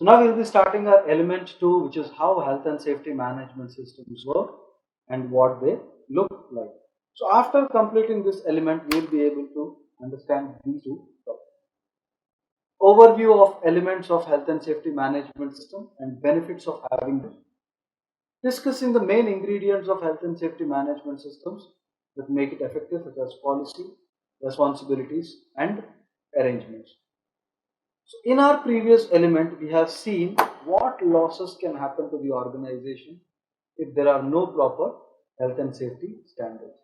So now we will be starting our element 2, which is how health and safety management systems work and what they look like. So after completing this element, we will be able to understand these two topics. Overview of elements of health and safety management system and benefits of having them. Discussing the main ingredients of health and safety management systems that make it effective, such as policy, responsibilities, and arrangements. So in our previous element, we have seen what losses can happen to the organization if there are no proper health and safety standards.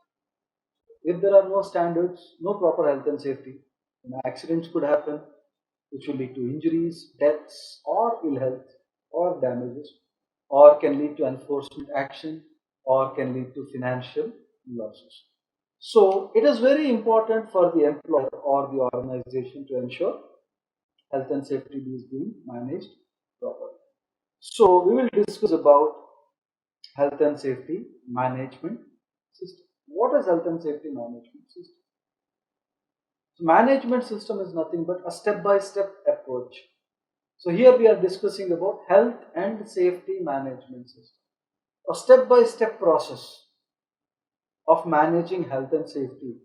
If there are no standards, no proper health and safety, then accidents could happen, which will lead to injuries, deaths, or ill health, or damages, or can lead to enforcement action, or can lead to financial losses. So it is very important for the employer or the organization to ensure health and safety is being managed properly. So we will discuss about health and safety management system. What is health and safety management system? So management system is nothing but a step-by-step approach. So here we are discussing about health and safety management system. A step-by-step process of managing health and safety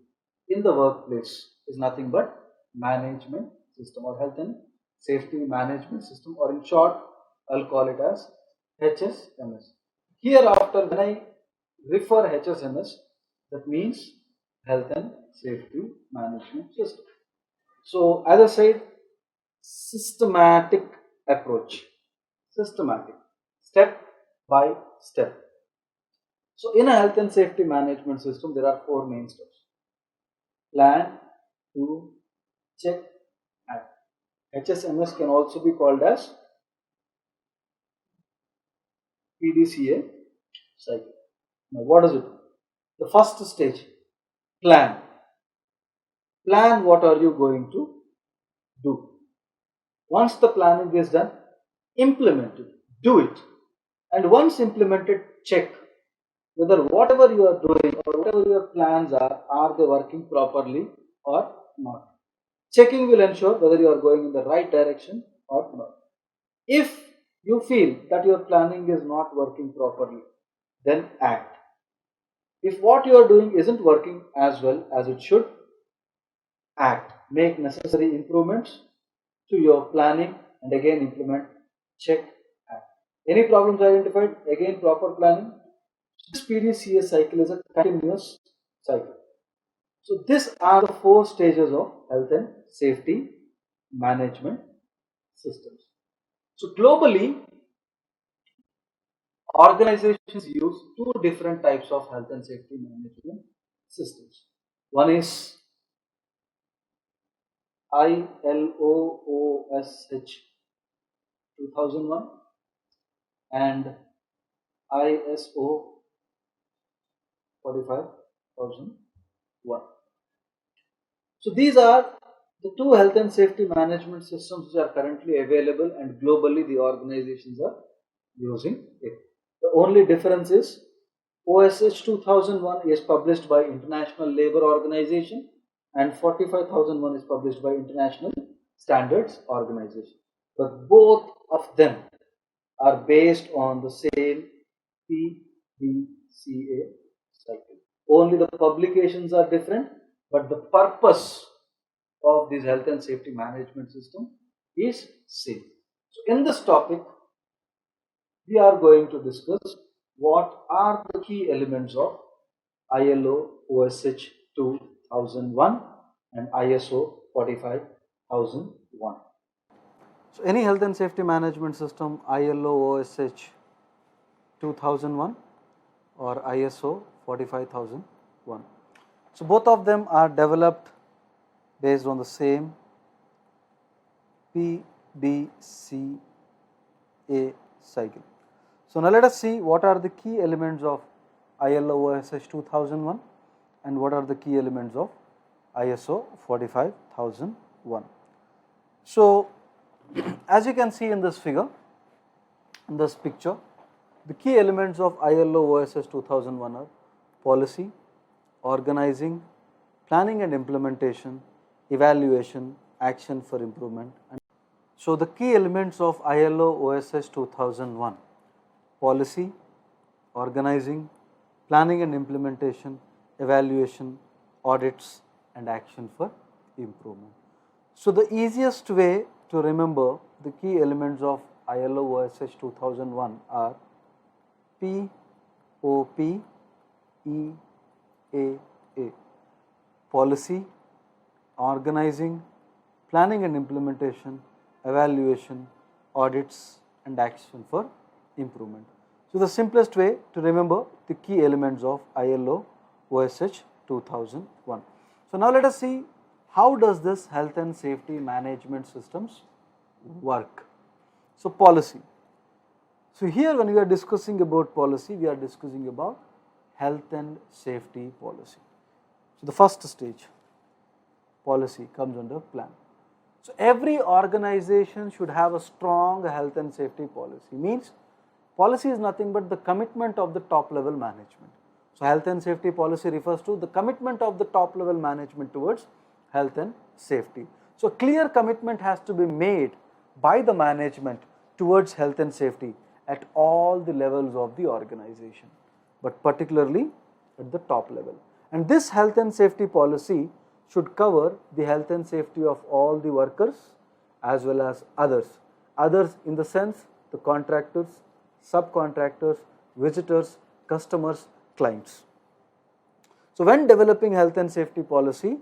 in the workplace is nothing but management system or health and safety management system, or in short I'll call it as HSMS. Hereafter when I refer HSMS, that means health and safety management system. So as I said, systematic approach, systematic, step by step. So in a health and safety management system, there are 4 main steps: plan, do, check, act. HSMS can also be called as PDCA cycle. Now what is it? The first stage, plan. Plan what are you going to do. Once the planning is done, implement it, do it. And once implemented, check whether whatever you are doing or whatever your plans are they working properly or not. Checking will ensure whether you are going in the right direction or not. If you feel that your planning is not working properly, then act. If what you are doing isn't working as well as it should, act. Make necessary improvements to your planning and again implement, check, act. Any problems identified, again proper planning. This PDCA cycle is a continuous cycle. So these are the 4 stages of health and safety management systems. So globally, organizations use 2 different types of health and safety management systems. One is ILOOSH 2001 and ISO 45001. So these are the 2 health and safety management systems which are currently available, and globally the organizations are using it. The only difference is OSH 2001 is published by International Labour Organization and 45001 is published by International Standards Organization. But both of them are based on the same PDCA cycle. Only the publications are different, but the purpose of this health and safety management system is same. So in this topic, we are going to discuss what are the key elements of ILO OSH 2001 and ISO 45001. So any health and safety management system, ILO OSH 2001 or ISO 45001. So both of them are developed based on the same PDCA cycle. So now let us see what are the key elements of ILO OSH 2001 and what are the key elements of ISO 45001. So as you can see in this figure, in this picture, the key elements of ILO OSH 2001 are policy, organizing, planning and implementation, evaluation, action for improvement. So the key elements of ILO OSH 2001: policy, organizing, planning and implementation, evaluation, audits and action for improvement. So the easiest way to remember the key elements of ILO OSH 2001 are P, O, P, E, A, A. Policy, organizing, planning and implementation, evaluation, audits and action for improvement. So the simplest way to remember the key elements of ILO OSH 2001. So now let us see how does this health and safety management systems work. So policy. So here when we are discussing about policy, we are discussing about health and safety policy. So the first stage, policy, comes under plan. So every organization should have a strong health and safety policy. Means policy is nothing but the commitment of the top level management. So health and safety policy refers to the commitment of the top level management towards health and safety. So clear commitment has to be made by the management towards health and safety at all the levels of the organization, but particularly at the top level. And this health and safety policy should cover the health and safety of all the workers as well as others. Others in the sense the contractors, subcontractors, visitors, customers, clients. So when developing health and safety policy,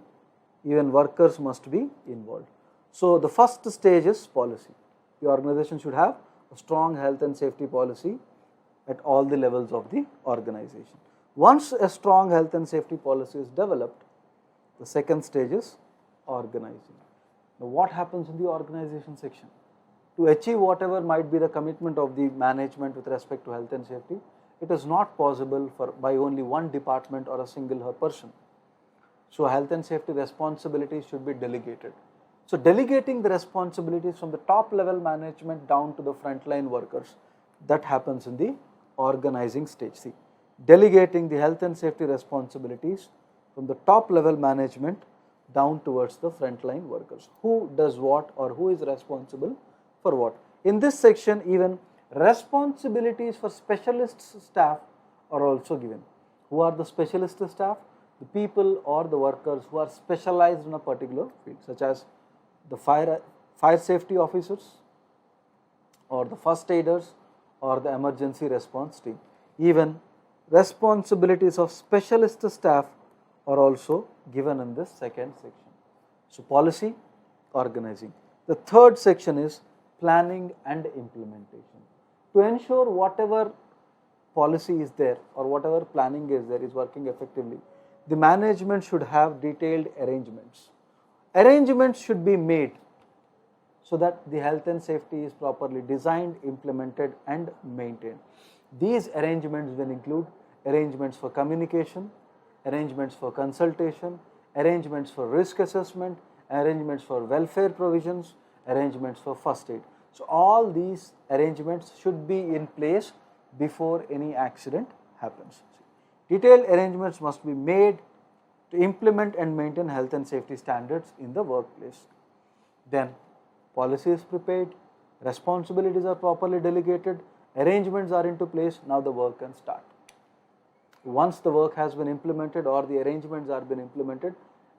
even workers must be involved. So the first stage is policy. The organization should have a strong health and safety policy at all the levels of the organization. Once a strong health and safety policy is developed, the second stage is organizing. Now what happens in the organization section? To achieve whatever might be the commitment of the management with respect to health and safety, it is not possible by only one department or a single person. So health and safety responsibilities should be delegated. So delegating the responsibilities from the top level management down to the frontline workers, that happens in the organizing stage. See, delegating the health and safety responsibilities from the top level management down towards the frontline workers. Who does what or who is responsible for what? In this section, even responsibilities for specialist staff are also given. Who are the specialist staff? The people or the workers who are specialized in a particular field, such as the fire safety officers or the first aiders or the emergency response team. Even responsibilities of specialist staff are also given in this second section. So policy, organizing. The third section is planning and implementation. To ensure whatever policy is there or whatever planning is there is working effectively, the management should have detailed arrangements. Arrangements should be made so that the health and safety is properly designed, implemented and maintained. These arrangements will include arrangements for communication, arrangements for consultation, arrangements for risk assessment, arrangements for welfare provisions, arrangements for first aid. So all these arrangements should be in place before any accident happens. Detailed arrangements must be made to implement and maintain health and safety standards in the workplace. Then policy is prepared, responsibilities are properly delegated, arrangements are into place, now the work can start. Once the work has been implemented or the arrangements are been implemented,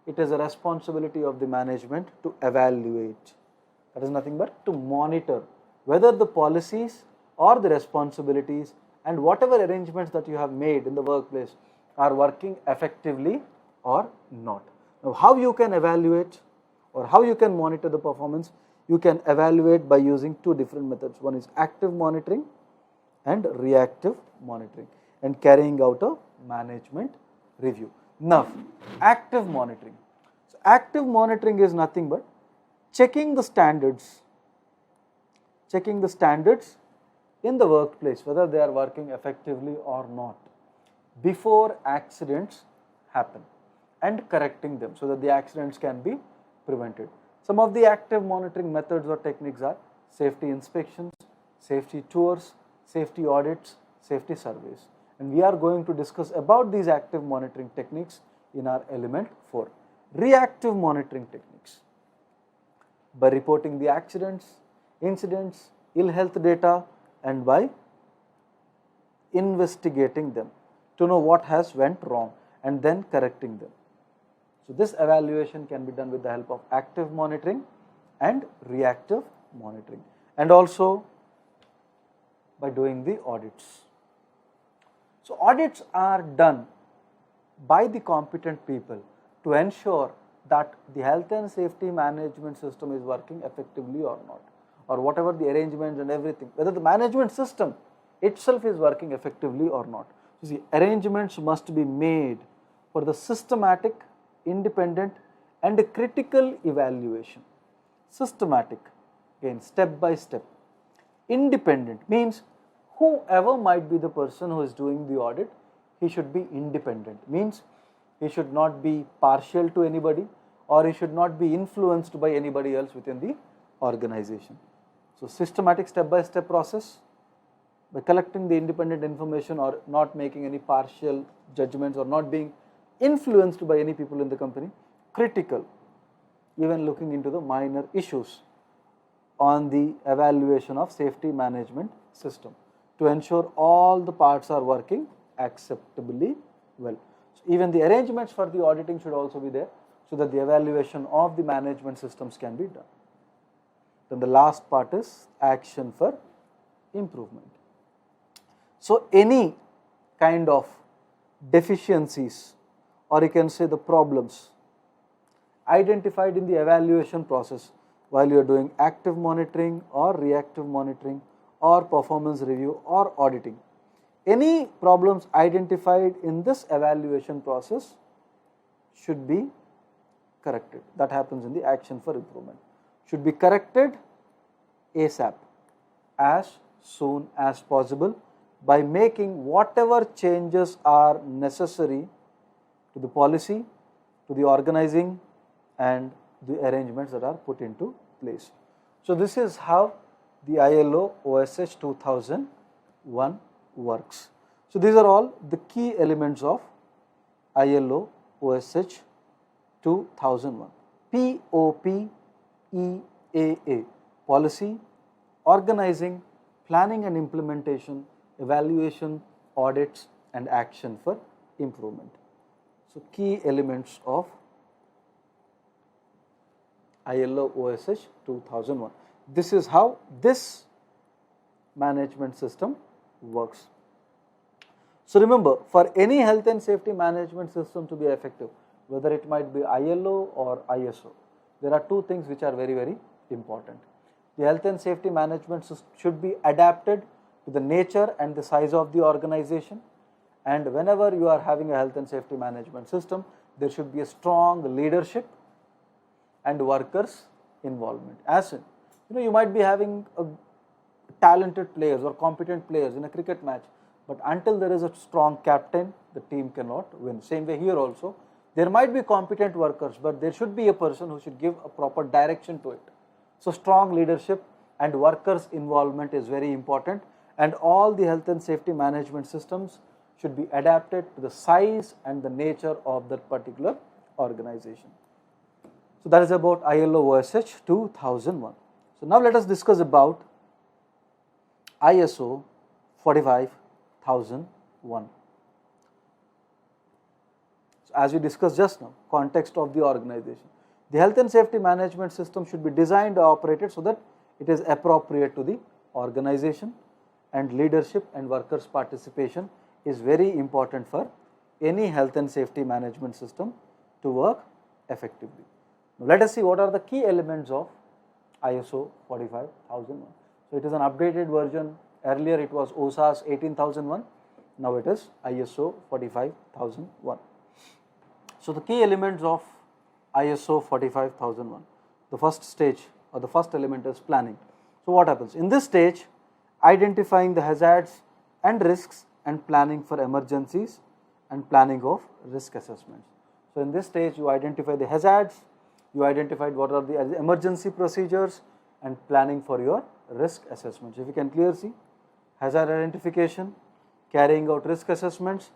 it is a responsibility of the management to evaluate. That is nothing but to monitor whether the policies or the responsibilities and whatever arrangements that you have made in the workplace are working effectively or not. Now how you can evaluate or how you can monitor the performance? You can evaluate by using two different methods. One is active monitoring and reactive monitoring, and carrying out a management review. Now active monitoring. So active monitoring is nothing but checking the standards in the workplace, whether they are working effectively or not, before accidents happen, and correcting them so that the accidents can be prevented. Some of the active monitoring methods or techniques are safety inspections, safety tours, safety audits, safety surveys. And we are going to discuss about these active monitoring techniques in our element 4. Reactive monitoring techniques. By reporting the accidents, incidents, ill health data, and by investigating them to know what has went wrong and then correcting them. So this evaluation can be done with the help of active monitoring and reactive monitoring, and also by doing the audits. So audits are done by the competent people to ensure that the health and safety management system is working effectively or not, or whatever the arrangements and everything, whether the management system itself is working effectively or not. You see, arrangements must be made for the systematic, independent and critical evaluation. Systematic, again step by step. Independent means whoever might be the person who is doing the audit, he should be independent, means he should not be partial to anybody, or he should not be influenced by anybody else within the organization. So systematic step by step process, by collecting the independent information or not making any partial judgments or not being influenced by any people in the company. Critical, even looking into the minor issues on the evaluation of safety management system to ensure all the parts are working acceptably well. So even the arrangements for the auditing should also be there so that the evaluation of the management systems can be done. Then the last part is action for improvement. So any kind of deficiencies, or you can say the problems identified in the evaluation process while you are doing active monitoring or reactive monitoring or performance review or auditing, any problems identified in this evaluation process should be corrected. That happens in the action for improvement. Should be corrected ASAP, as soon as possible, by making whatever changes are necessary to the policy, to the organizing and the arrangements that are put into place. So this is how the ILO OSH 2001 works. So these are all the key elements of ILO OSH 2001. POPEAA, policy, organizing, planning and implementation, evaluation, audits and action for improvement. So key elements of ILO OSH 2001. This is how this management system works. So remember, for any health and safety management system to be effective, whether it might be ILO or ISO, there are two things which are very, very important. The health and safety management system should be adapted to the nature and the size of the organization, and whenever you are having a health and safety management system, there should be a strong leadership and workers involvement. As in, you might be having a talented players or competent players in a cricket match, but until there is a strong captain, the team cannot win. Same way here also, there might be competent workers, but there should be a person who should give a proper direction to it. So strong leadership and workers involvement is very important, and all the health and safety management systems should be adapted to the size and the nature of that particular organization. So that is about ILO OSH 2001. So now let us discuss about ISO 45001. So as we discussed just now, context of the organization. The health and safety management system should be designed or operated so that it is appropriate to the organization, and leadership and workers' participation is very important for any health and safety management system to work effectively. Now let us see what are the key elements of ISO 45001. So it is an updated version. Earlier it was OSAS 18001, now it is ISO 45001. So the key elements of ISO 45001, the first stage or the first element is planning. So what happens? In this stage, identifying the hazards and risks and planning for emergencies and planning of risk assessments. So in this stage you identify the hazards, you identified what are the emergency procedures and planning for your risk assessments. If you can clearly see, hazard identification, carrying out risk assessments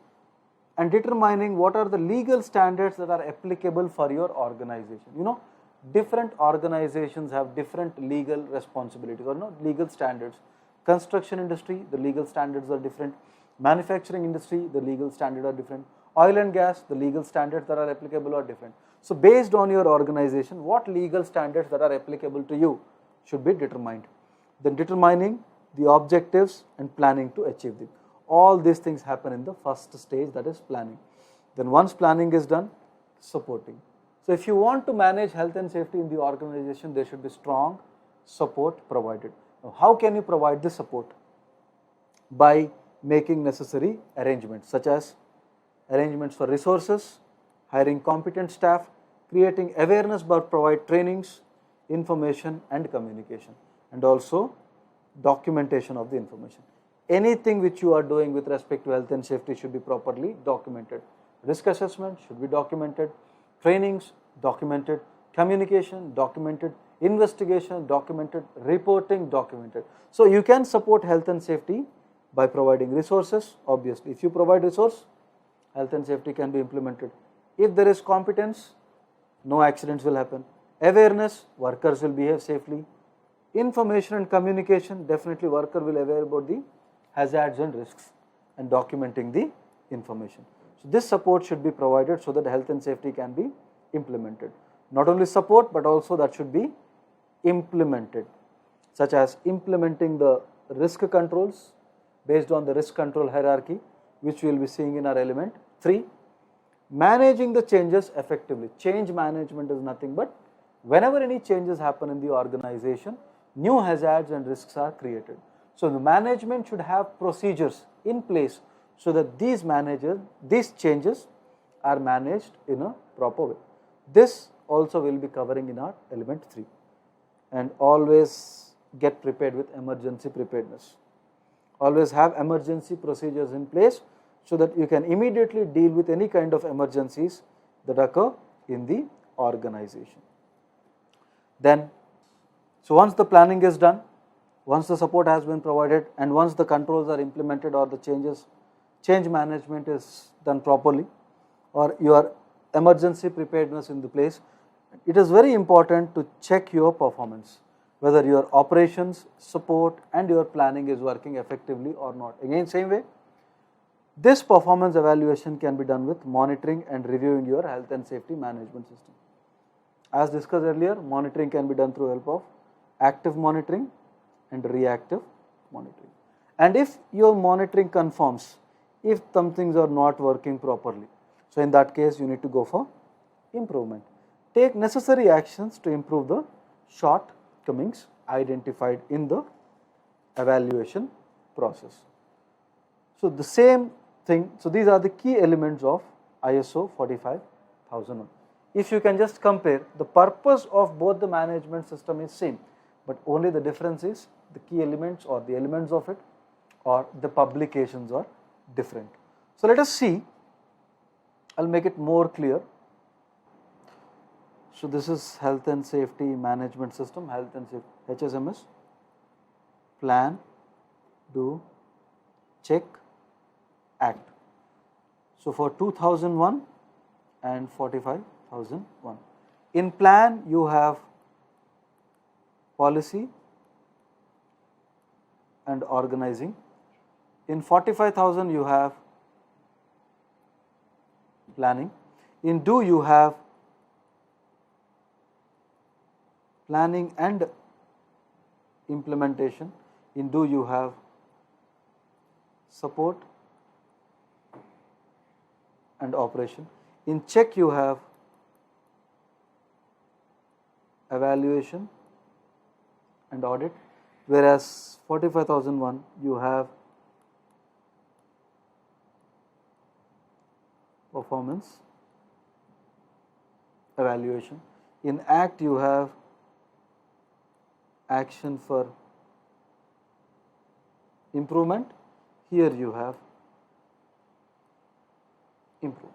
and determining what are the legal standards that are applicable for your organization. different organizations have different legal responsibilities or legal standards. Construction industry, the legal standards are different. Manufacturing industry, the legal standards are different. Oil and gas, the legal standards that are applicable are different. So based on your organization, what legal standards that are applicable to you should be determined. Then determining the objectives and planning to achieve them. All these things happen in the first stage, that is planning. Then once planning is done, supporting. So if you want to manage health and safety in the organization, there should be strong support provided. Now, how can you provide this support? By making necessary arrangements, such as arrangements for resources, hiring competent staff, creating awareness but provide trainings, information and communication, and also documentation of the information. Anything which you are doing with respect to health and safety should be properly documented. Risk assessment should be documented, trainings documented, communication documented, investigation documented, reporting documented. So you can support health and safety by providing resources. Obviously, if you provide resource, health and safety can be implemented. If there is competence, no accidents will happen. Awareness, workers will behave safely. Information and communication, definitely worker will aware about the hazards and risks and documenting the information. So this support should be provided so that health and safety can be implemented. Not only support, but also that should be implemented, such as implementing the risk controls based on the risk control hierarchy, which we will be seeing in our element 3. Managing the changes effectively. Change management is nothing but whenever any changes happen in the organization, new hazards and risks are created. So the management should have procedures in place so that these changes are managed in a proper way. This also will be covering in our element 3. And always get prepared with emergency preparedness. Always have emergency procedures in place so that you can immediately deal with any kind of emergencies that occur in the organization. Then, so once the planning is done, once the support has been provided, and once the controls are implemented or the change management is done properly, or your emergency preparedness in the place, it is very important to check your performance, whether your operations, support and your planning is working effectively or not. Again, same way, this performance evaluation can be done with monitoring and reviewing your health and safety management system. As discussed earlier, monitoring can be done through help of active monitoring and reactive monitoring. And if your monitoring confirms if some things are not working properly, so in that case you need to go for improvement. Take necessary actions to improve the shortcomings identified in the evaluation process. So the same thing, so these are the key elements of ISO 45001. If you can just compare, the purpose of both the management system is same, but only the difference is the key elements or the elements of it or the publications are different. So let us see, I'll make it more clear. So this is health and safety management system, health and safety, HSMS, plan, do, check, act. So for 2001 and 45001. In plan you have policy and organizing. In 45,000 you have planning. In do you have planning and implementation. In do you have support and operation. In check you have evaluation and audit, whereas 45,001 you have performance evaluation. In act you have action for improvement, here you have improvement.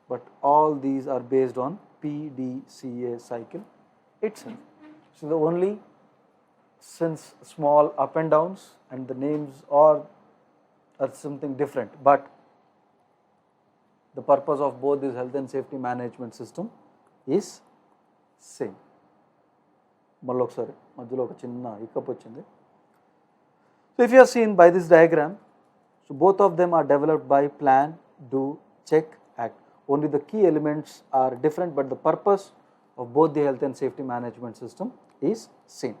But all these are based on PDCA cycle itself. So the only, since small up and downs and the names are something different, but the purpose of both this health and safety management system is same. మళ్ళీ ఒకసారి మధ్యలో ఒక చిన్న hiccup వచ్చింది. So if you have seen by this diagram, so both of them are developed by plan, do, check, act. Only the key elements are different, but the purpose of both the health and safety management system is same.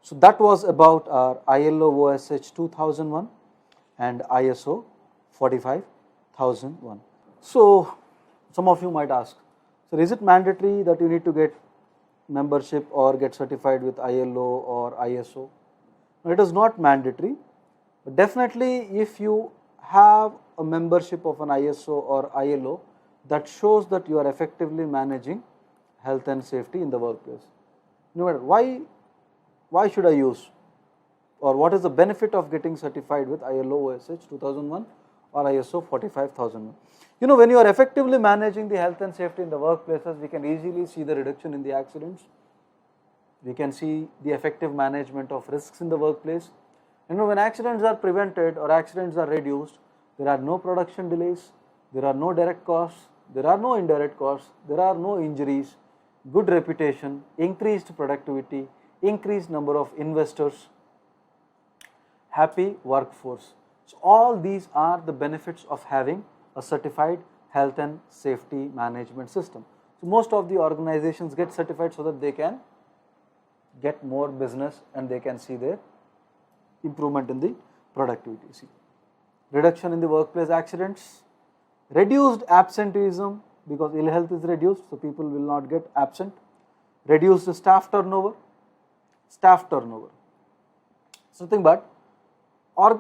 So that was about our ILO OSH 2001 and ISO 45001. So some of you might ask, so is it mandatory that you need to get membership or get certified with ILO or ISO? No, it is not mandatory, but definitely if you have a membership of an ISO or ILO, that shows that you are effectively managing health and safety in the workplace. No matter why should I use, or what is the benefit of getting certified with ILO OSH 2001 or ISO 45001? You know, when you are effectively managing the health and safety in the workplaces, we can easily see the reduction in the accidents. We can see the effective management of risks in the workplace. You know, when accidents are prevented or accidents are reduced, there are no production delays, there are no direct costs, there are no indirect costs, there are no injuries, good reputation, increased productivity, increased number of investors, happy workforce. So all these are the benefits of having a certified health and safety management system. So most of the organizations get certified so that they can get more business and they can see their improvement in the productivity. See, reduction in the workplace accidents, reduced absenteeism because ill health is reduced, so people will not get absent, reduced staff turnover. Something but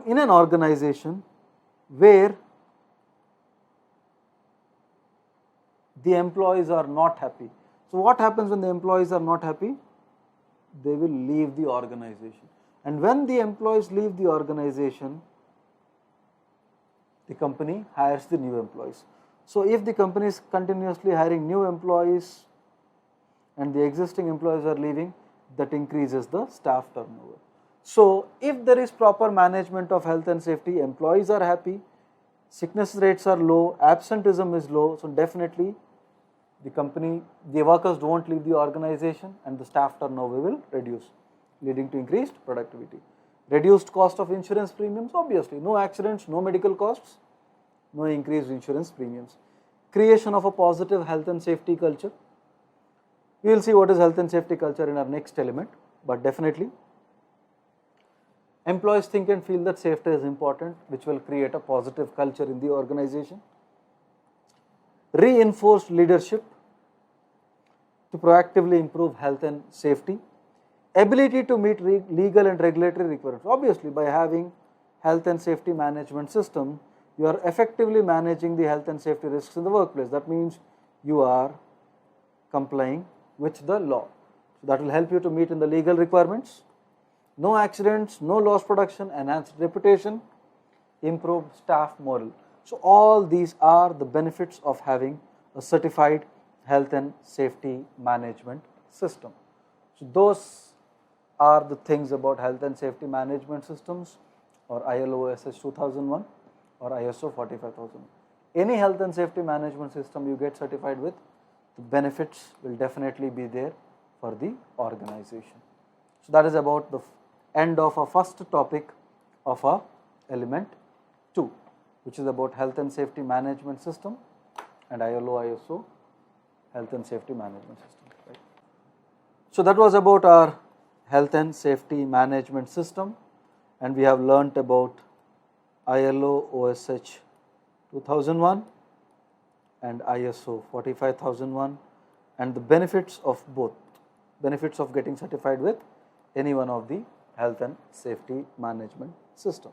in an organization where the employees are not happy. So what happens when the employees are not happy? They will leave the organization. And when the employees leave the organization, the company hires the new employees. So if the company is continuously hiring new employees and the existing employees are leaving, that increases the staff turnover. So if there is proper management of health and safety, employees are happy, sickness rates are low, absenteeism is low, so definitely the workers don't leave the organization and the staff turnover will reduce, leading to increased productivity. Reduced cost of insurance premiums, obviously, no accidents, no medical costs, no increased insurance premiums. Creation of a positive health and safety culture. We will see what is health and safety culture in our next element, but definitely employees think and feel that safety is important, which will create a positive culture in the organization. Reinforced leadership to proactively improve health and safety. Ability to meet legal and regulatory requirements. Obviously, by having health and safety management system, you are effectively managing the health and safety risks in the workplace. That means you are complying with the law. So that will help you to meet in the legal requirements. No accidents, no lost production, enhanced reputation, improved staff morale. So all these are the benefits of having a certified health and safety management system. So those are the things about health and safety management systems, or ILO OSH 2001 or ISO 45001. Any health and safety management system you get certified with, the benefits will definitely be there for the organization. So that is about the end of our first topic of our element 2, which is about health and safety management system and ILO ISO health and safety management system. Right? So that was about our health and safety management system, and we have learnt about ILO OSH 2001 and ISO 45001 and the benefits of both, benefits of getting certified with any one of the health and safety management system.